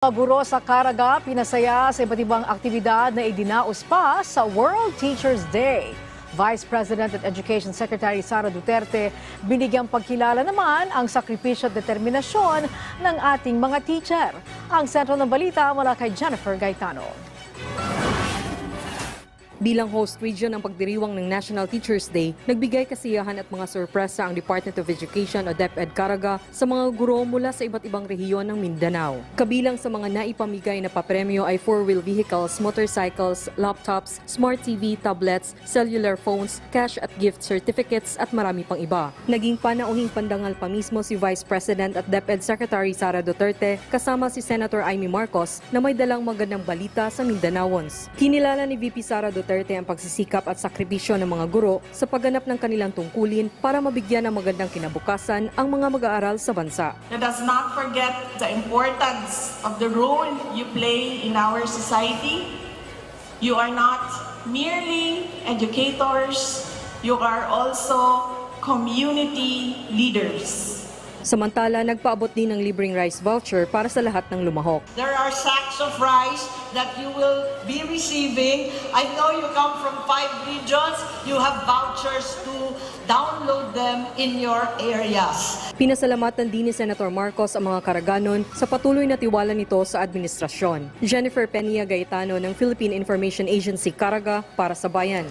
Mga guro sa Caraga, pinasaya sa iba't ibang aktibidad na idinaos pa sa World Teachers Day. Vice President at Education Secretary Sara Duterte, binigyang pagkilala naman ang sakripisyo at determinasyon ng ating mga teacher. Ang sentro ng balita mula kay Jennifer Gaitano. Bilang host region ng pagdiriwang ng National Teachers Day, nagbigay kasiyahan at mga sorpresa ang Department of Education o DepEd Caraga sa mga guro mula sa iba't ibang rehiyon ng Mindanao. Kabilang sa mga naipamigay na papremyo ay 4-wheel vehicles, motorcycles, laptops, smart TV, tablets, cellular phones, cash at gift certificates at marami pang iba. Naging panauhing pandangal pa mismo si Vice President at DepEd Secretary Sara Duterte kasama si Senator Amy Marcos na may dalang magandang balita sa Mindanaoans. Kinilala ni VP Sara Duterte ang pagsisikap at sakripisyo ng mga guro sa pagganap ng kanilang tungkulin para mabigyan ng magandang kinabukasan ang mga mag-aaral sa bansa. Let us not forget the importance of the role you play in our society. You are not merely educators, you are also community leaders. Samantala, nagpaabot din ng libreng rice voucher para sa lahat ng lumahok. There are sacks of rice that you will be receiving. I know you come from 5 regions. You have vouchers to download them in your areas. Pinasalamatan din ni Senator Marcos ang mga Caraganon sa patuloy na tiwala nito sa administrasyon. Jennifer Peña Gaetano ng Philippine Information Agency Caraga para sa Bayan.